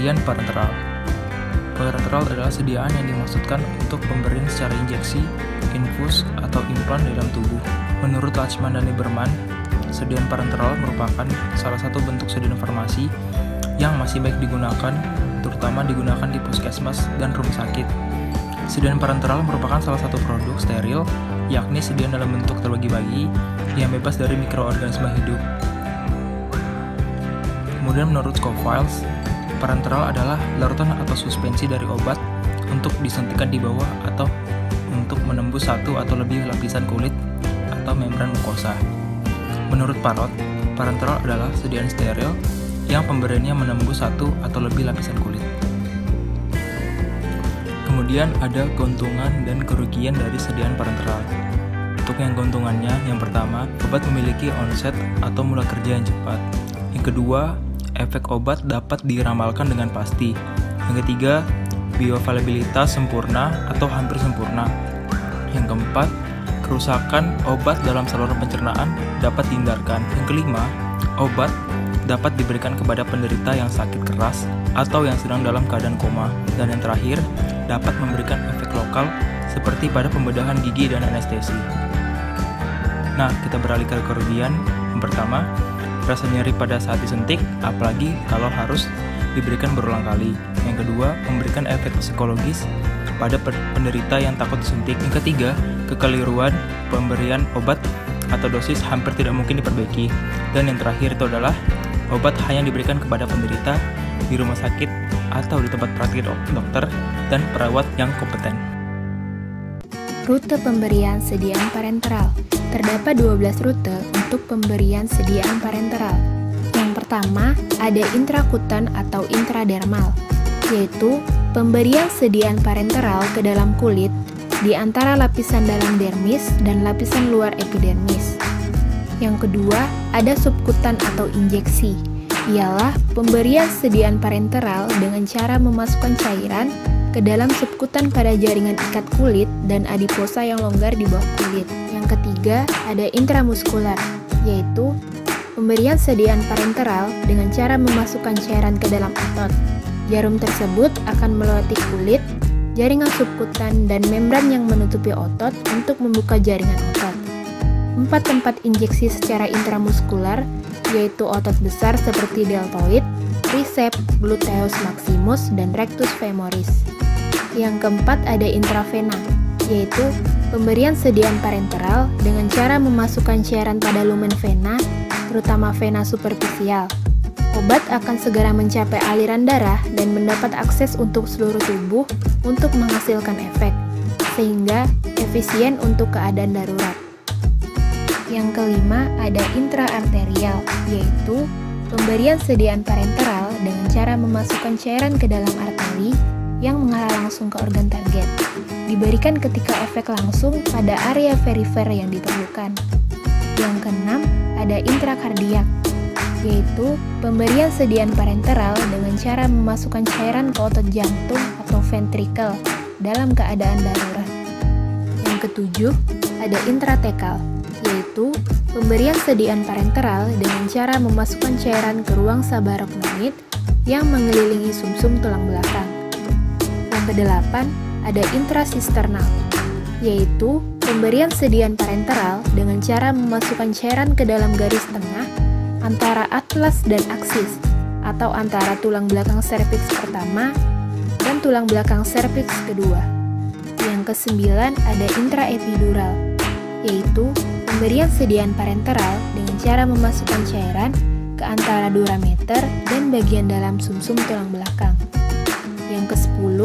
Pengertian parenteral. Parenteral adalah sediaan yang dimaksudkan untuk pemberian secara injeksi, infus, atau implan dalam tubuh. Menurut Lachman dan Lieberman, sediaan parenteral merupakan salah satu bentuk sediaan farmasi yang masih baik digunakan, terutama digunakan di puskesmas dan rumah sakit. Sediaan parenteral merupakan salah satu produk steril, yakni sediaan dalam bentuk terbagi-bagi yang bebas dari mikroorganisme hidup. Kemudian menurut Scoville, parenteral adalah larutan atau suspensi dari obat untuk disuntikan di bawah atau untuk menembus satu atau lebih lapisan kulit atau membran mukosa. Menurut Parrot, parenteral adalah sediaan steril yang pemberiannya menembus satu atau lebih lapisan kulit. Kemudian ada keuntungan dan kerugian dari sediaan parenteral. Untuk yang keuntungannya, yang pertama, obat memiliki onset atau mula kerja yang cepat. Yang kedua, efek obat dapat diramalkan dengan pasti. Yang ketiga, bioavailabilitas sempurna atau hampir sempurna. Yang keempat, kerusakan obat dalam saluran pencernaan dapat dihindarkan. Yang kelima, obat dapat diberikan kepada penderita yang sakit keras atau yang sedang dalam keadaan koma. Dan yang terakhir, dapat memberikan efek lokal seperti pada pembedahan gigi dan anestesi. Nah, kita beralih ke kerugian. Yang pertama, rasa nyeri pada saat disuntik, apalagi kalau harus diberikan berulang kali. Yang kedua, memberikan efek psikologis pada penderita yang takut disuntik. Yang ketiga, kekeliruan pemberian obat atau dosis hampir tidak mungkin diperbaiki. Dan yang terakhir itu adalah obat hanya diberikan kepada penderita di rumah sakit atau di tempat praktik dokter dan perawat yang kompeten. Rute pemberian sediaan parenteral. Terdapat 12 rute untuk pemberian sediaan parenteral. Yang pertama, ada intrakutan atau intradermal, yaitu pemberian sediaan parenteral ke dalam kulit di antara lapisan dalam dermis dan lapisan luar epidermis. Yang kedua, ada subkutan atau injeksi, ialah pemberian sediaan parenteral dengan cara memasukkan cairan ke dalam subkutan pada jaringan ikat kulit dan adiposa yang longgar di bawah kulit. Yang ketiga, ada intramuskular, yaitu pemberian sediaan parenteral dengan cara memasukkan cairan ke dalam otot. Jarum tersebut akan melewati kulit, jaringan subkutan, dan membran yang menutupi otot untuk membuka jaringan otot. 4 tempat injeksi secara intramuskular, yaitu otot besar seperti deltoid, triceps, gluteus maximus, dan rectus femoris. Yang keempat ada intravena, yaitu pemberian sediaan parenteral dengan cara memasukkan cairan pada lumen vena, terutama vena superficial. Obat akan segera mencapai aliran darah dan mendapat akses untuk seluruh tubuh untuk menghasilkan efek, sehingga efisien untuk keadaan darurat. Yang kelima ada intraarterial, yaitu pemberian sediaan parenteral dengan cara memasukkan cairan ke dalam arteri yang mengarah langsung ke organ target. Diberikan ketika efek langsung pada area perifer yang diperlukan. Yang keenam, ada intrakardiak, yaitu pemberian sediaan parenteral dengan cara memasukkan cairan ke otot jantung atau ventricle dalam keadaan darurat. Yang ketujuh, ada intratekal, yaitu pemberian sediaan parenteral dengan cara memasukkan cairan ke ruang subarachnoid yang mengelilingi sumsum tulang belakang. Yang kedelapan, ada intrasisternal, yaitu pemberian sediaan parenteral dengan cara memasukkan cairan ke dalam garis tengah antara atlas dan aksis, atau antara tulang belakang serviks pertama dan tulang belakang serviks kedua. Yang kesembilan, ada intraepidural, yaitu pemberian sediaan parenteral dengan cara memasukkan cairan ke antara durameter dan bagian dalam sumsum tulang belakang. Yang ke-10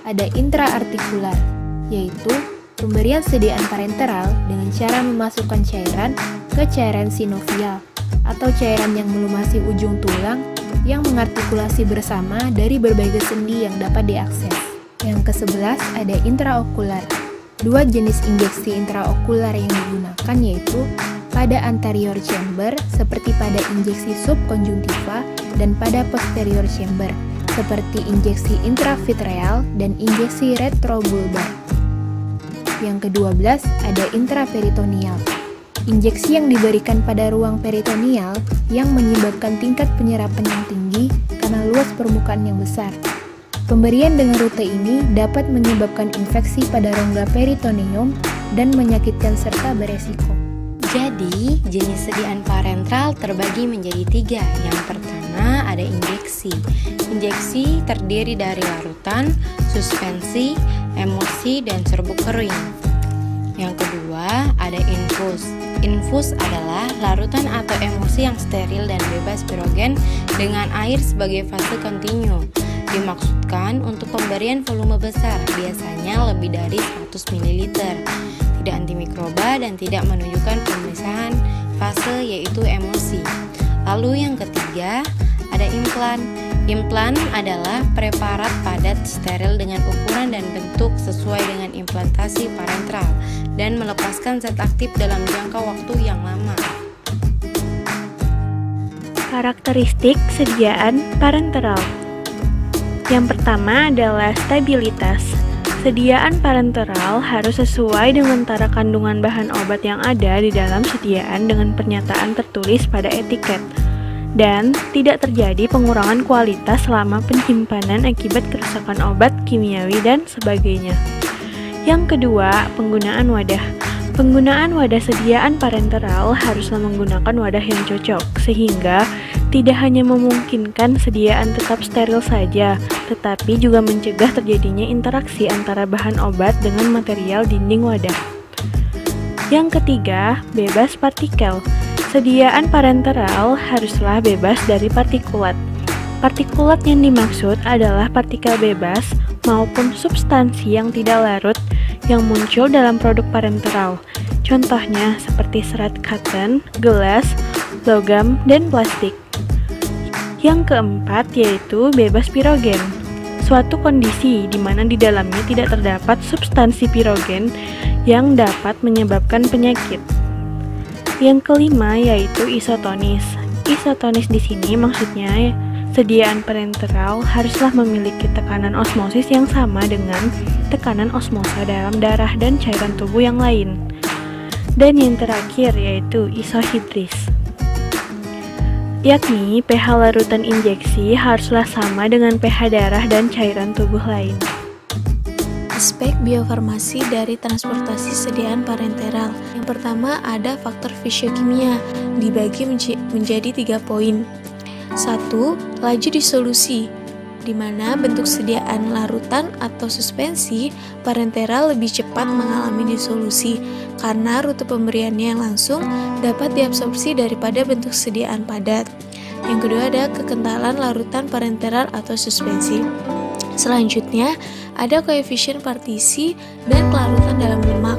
ada intraartikular, yaitu pemberian sediaan parenteral dengan cara memasukkan cairan ke cairan sinovial atau cairan yang melumasi ujung tulang yang mengartikulasi bersama dari berbagai sendi yang dapat diakses. Yang ke-11 ada intraokular. Dua jenis injeksi intraokular yang digunakan yaitu pada anterior chamber seperti pada injeksi subkonjungtiva dan pada posterior chamber seperti injeksi intravitreal dan injeksi retrobulbar. Yang ke-12 ada intraperitoneal. Injeksi yang diberikan pada ruang peritoneal yang menyebabkan tingkat penyerapan yang tinggi karena karena luas permukaan yang besar. Pemberian dengan rute ini dapat menyebabkan infeksi pada rongga peritoneum dan menyakitkan serta beresiko. Jadi, jenis sediaan parentral terbagi menjadi 3. Yang pertama ada injeksi. Injeksi terdiri dari larutan, suspensi, emulsi, dan serbuk kering. Yang kedua ada infus. Infus adalah larutan atau emulsi yang steril dan bebas pirogen dengan air sebagai fase kontinu. Dimaksudkan untuk pemberian volume besar, biasanya lebih dari 100 ml. Tidak antimikroba dan tidak menunjukkan pemisahan fase yaitu emulsi. Lalu yang ketiga ada implan. Implan adalah preparat padat steril dengan ukuran dan bentuk sesuai dengan implantasi parentral dan melepaskan zat aktif dalam jangka waktu yang lama. Karakteristik sediaan parenteral. Yang pertama adalah stabilitas. Sediaan parenteral harus sesuai dengan tara kandungan bahan obat yang ada di dalam sediaan dengan pernyataan tertulis pada etiket, dan tidak terjadi pengurangan kualitas selama penyimpanan akibat kerusakan obat, kimiawi, dan sebagainya. Yang kedua, penggunaan wadah. Penggunaan wadah sediaan parenteral haruslah menggunakan wadah yang cocok, sehingga tidak hanya memungkinkan sediaan tetap steril saja, tetapi juga mencegah terjadinya interaksi antara bahan obat dengan material dinding wadah. Yang ketiga, bebas partikel. Sediaan parenteral haruslah bebas dari partikulat. Partikulat yang dimaksud adalah partikel bebas maupun substansi yang tidak larut yang muncul dalam produk parenteral. Contohnya seperti serat cotton, gelas, logam, dan plastik. Yang keempat yaitu bebas pirogen. Suatu kondisi di mana di dalamnya tidak terdapat substansi pirogen yang dapat menyebabkan penyakit. Yang kelima yaitu isotonis. Isotonis di sini maksudnya sediaan parenteral haruslah memiliki tekanan osmosis yang sama dengan tekanan osmosa dalam darah dan cairan tubuh yang lain. Dan yang terakhir yaitu isohidris, yakni pH larutan injeksi haruslah sama dengan pH darah dan cairan tubuh lain. Aspek biofarmasi dari transportasi sediaan parenteral. Yang pertama ada faktor fisiokimia, dibagi menjadi 3 poin. 1. Laju disolusi, di mana bentuk sediaan larutan atau suspensi parenteral lebih cepat mengalami disolusi karena rute pemberiannya yang langsung dapat diabsorpsi daripada bentuk sediaan padat. Yang kedua ada kekentalan larutan parenteral atau suspensi. Selanjutnya ada koefisien partisi dan kelarutan dalam lemak.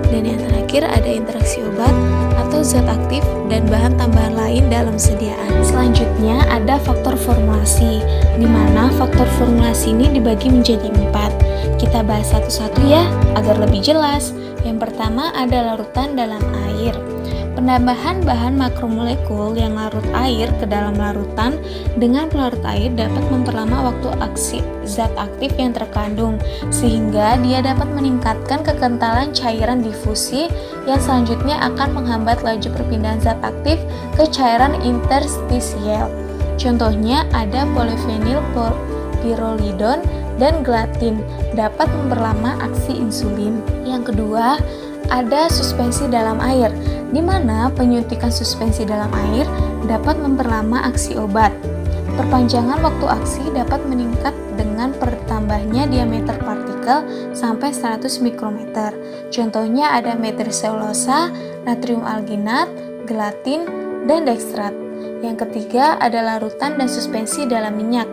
Dan yang terakhir ada interaksi obat atau zat aktif dan bahan tambahan lain dalam sediaan. Selanjutnya ada faktor formulasi, di mana faktor formulasi ini dibagi menjadi 4. Kita bahas satu-satu ya, agar lebih jelas. Yang pertama ada larutan dalam air. Penambahan bahan makromolekul yang larut air ke dalam larutan dengan pelarut air dapat memperlama waktu aksi zat aktif yang terkandung, sehingga dia dapat meningkatkan kekentalan cairan difusi yang selanjutnya akan menghambat laju perpindahan zat aktif ke cairan interstisial. Contohnya ada polifenil pirolidon dan gelatin dapat memperlama aksi insulin. Yang kedua, ada suspensi dalam air, di mana penyuntikan suspensi dalam air dapat memperlama aksi obat. Perpanjangan waktu aksi dapat meningkat dengan bertambahnya diameter partikel sampai 100 mikrometer. Contohnya ada metilselulosa, natrium alginat, gelatin, dan dekstrat. Yang ketiga ada larutan dan suspensi dalam minyak.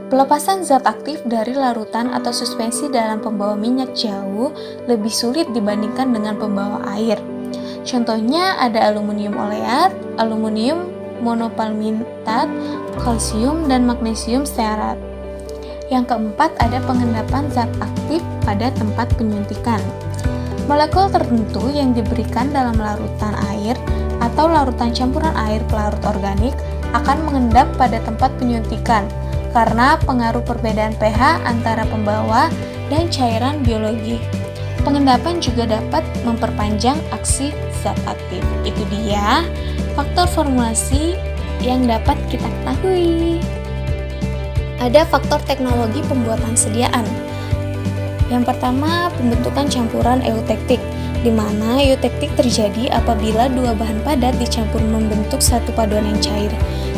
Pelepasan zat aktif dari larutan atau suspensi dalam pembawa minyak jauh lebih sulit dibandingkan dengan pembawa air. Contohnya ada aluminium oleat, aluminium monopalmitat, kalsium, dan magnesium stearat. Yang keempat ada pengendapan zat aktif pada tempat penyuntikan. Molekul tertentu yang diberikan dalam larutan air atau larutan campuran air pelarut organik akan mengendap pada tempat penyuntikan karena pengaruh perbedaan pH antara pembawa dan cairan biologik. Pengendapan juga dapat memperpanjang aksi zat aktif. Itu dia faktor formulasi yang dapat kita ketahui. ada faktor teknologi pembuatan sediaan. Yang pertama, pembentukan campuran eutektik, di mana eutektik terjadi apabila dua bahan padat dicampur membentuk satu paduan yang cair.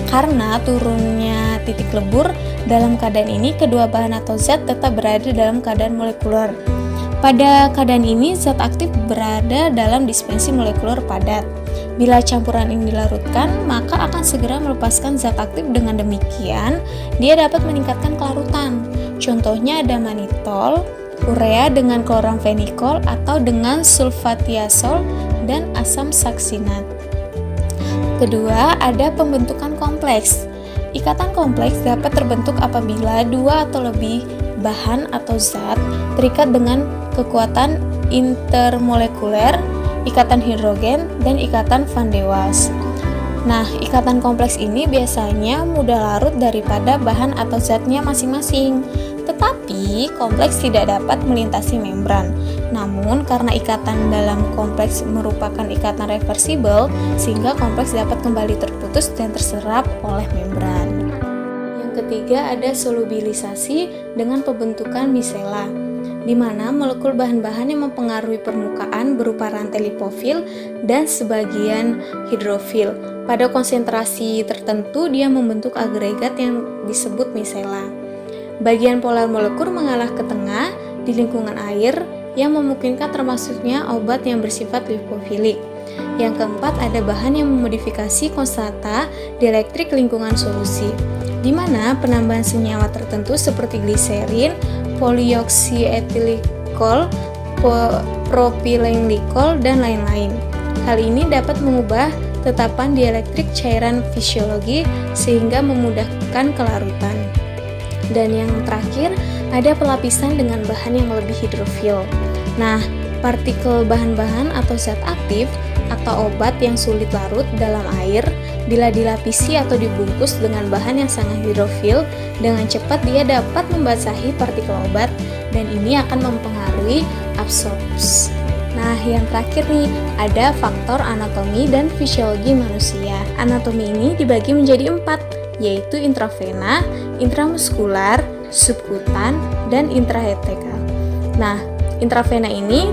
Karena turunnya titik lebur, dalam keadaan ini kedua bahan atau zat tetap berada dalam keadaan molekuler. Pada keadaan ini, zat aktif berada dalam dispensi molekuler padat. Bila campuran ini dilarutkan, maka akan segera melepaskan zat aktif. Dengan demikian, dia dapat meningkatkan kelarutan. Contohnya ada manitol, urea dengan kloramfenikol atau dengan sulfatiazol dan asam saksinat. Kedua, ada pembentukan kompleks. Ikatan kompleks dapat terbentuk apabila dua atau lebih bahan atau zat terikat dengan kekuatan intermolekuler, ikatan hidrogen, dan ikatan van de Waals. Nah, ikatan kompleks ini biasanya mudah larut daripada bahan atau zatnya masing-masing. Tetapi, kompleks tidak dapat melintasi membran. Namun, karena ikatan dalam kompleks merupakan ikatan reversibel, sehingga kompleks dapat kembali terputus dan terserap oleh membran. Yang ketiga, ada solubilisasi dengan pembentukan misela, di mana molekul bahan-bahan yang mempengaruhi permukaan berupa rantai lipofil dan sebagian hidrofil. Pada konsentrasi tertentu, dia membentuk agregat yang disebut misela. Bagian polar molekul mengalah ke tengah di lingkungan air yang memungkinkan termasuknya obat yang bersifat lipofilik. Yang keempat, ada bahan yang memodifikasi konstanta dielektrik lingkungan solusi, di mana penambahan senyawa tertentu seperti gliserin, polioksietilikol, propylenglikol, dan lain-lain. Hal ini dapat mengubah tetapan dielektrik cairan fisiologi sehingga memudahkan kelarutan. Dan yang terakhir, ada pelapisan dengan bahan yang lebih hidrofil. Nah, partikel bahan-bahan atau zat aktif atau obat yang sulit larut dalam air, bila dilapisi atau dibungkus dengan bahan yang sangat hidrofil, dengan cepat dia dapat membasahi partikel obat dan ini akan mempengaruhi absorpsi. Nah, yang terakhir nih, ada faktor anatomi dan fisiologi manusia. Anatomi ini dibagi menjadi 4, yaitu intravena, intramuskular, subkutan, dan intrahetekal. Nah, intravena ini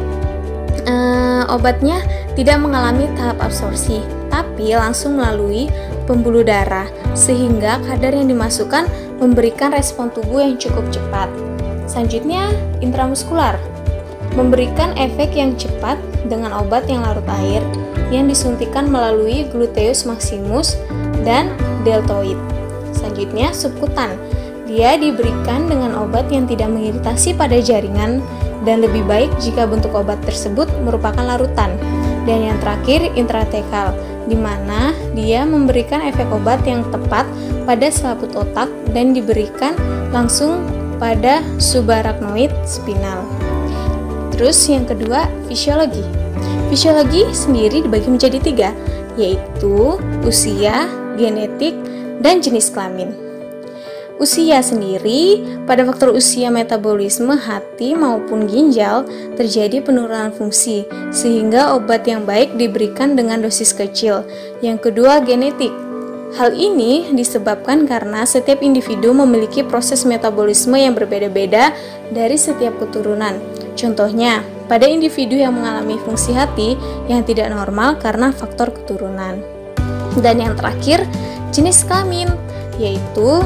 obatnya tidak mengalami tahap absorpsi, tapi langsung melalui pembuluh darah, sehingga kadar yang dimasukkan memberikan respon tubuh yang cukup cepat. Selanjutnya, intramuskular memberikan efek yang cepat dengan obat yang larut air yang disuntikan melalui gluteus maximus dan deltoid. Selanjutnya, subkutan. Dia diberikan dengan obat yang tidak mengiritasi pada jaringan dan lebih baik jika bentuk obat tersebut merupakan larutan. Dan yang terakhir, intratekal, di mana dia memberikan efek obat yang tepat pada selaput otak dan diberikan langsung pada subarachnoid spinal. Terus yang kedua, fisiologi. Fisiologi sendiri dibagi menjadi 3, yaitu usia, genetik, dan jenis kelamin. Usia sendiri, pada faktor usia metabolisme hati maupun ginjal terjadi penurunan fungsi, sehingga obat yang baik diberikan dengan dosis kecil. Yang kedua, genetik. Hal ini disebabkan karena setiap individu memiliki proses metabolisme yang berbeda-beda dari setiap keturunan. Contohnya, pada individu yang mengalami fungsi hati yang tidak normal karena faktor keturunan. Dan yang terakhir, jenis kelamin, yaitu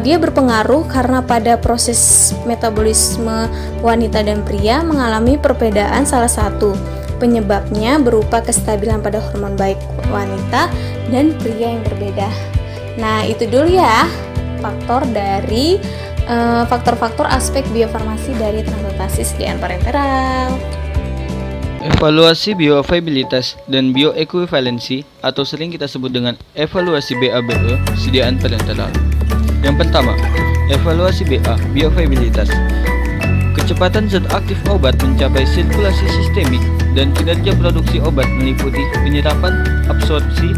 dia berpengaruh karena pada proses metabolisme wanita dan pria mengalami perbedaan salah satu. Penyebabnya berupa kestabilan pada hormon baik wanita dan pria yang berbeda. Nah, itu dulu ya faktor-faktor aspek biofarmasi dari transportasi sediaan parenteral. Evaluasi bioavailabilitas dan bioekuivalensi atau sering kita sebut dengan evaluasi BA/BE sediaan parenteral. Yang pertama, evaluasi BA bioavailabilitas. Kecepatan zat aktif obat mencapai sirkulasi sistemik dan kinerja produksi obat meliputi penyerapan, absorpsi,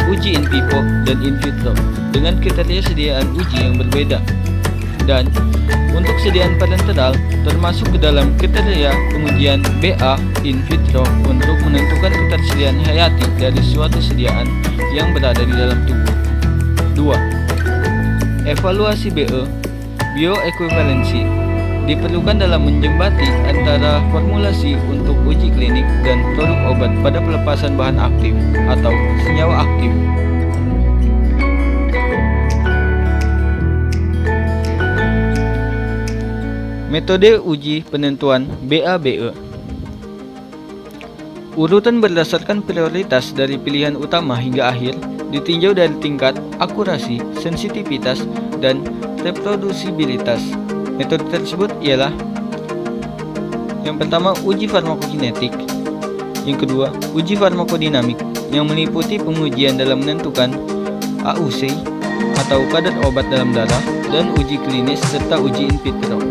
uji in vivo dan in vitro dengan kriteria sediaan uji yang berbeda. Dan untuk sediaan parenteral termasuk ke dalam kriteria pengujian BA in vitro untuk menentukan ketersediaan hayati dari suatu sediaan yang berada di dalam tubuh. 2. Evaluasi BE, bioekuivalensi, diperlukan dalam menjembati antara formulasi untuk uji klinik dan produk obat pada pelepasan bahan aktif atau senyawa aktif. Metode uji penentuan BA-BE. Urutan berdasarkan prioritas dari pilihan utama hingga akhir ditinjau dari tingkat akurasi, sensitivitas, dan reprodusibilitas. Metode tersebut ialah: yang pertama, uji farmakokinetik; yang kedua, uji farmakodinamik yang meliputi pengujian dalam menentukan AUC atau kadar obat dalam darah, dan uji klinis serta uji in vitro.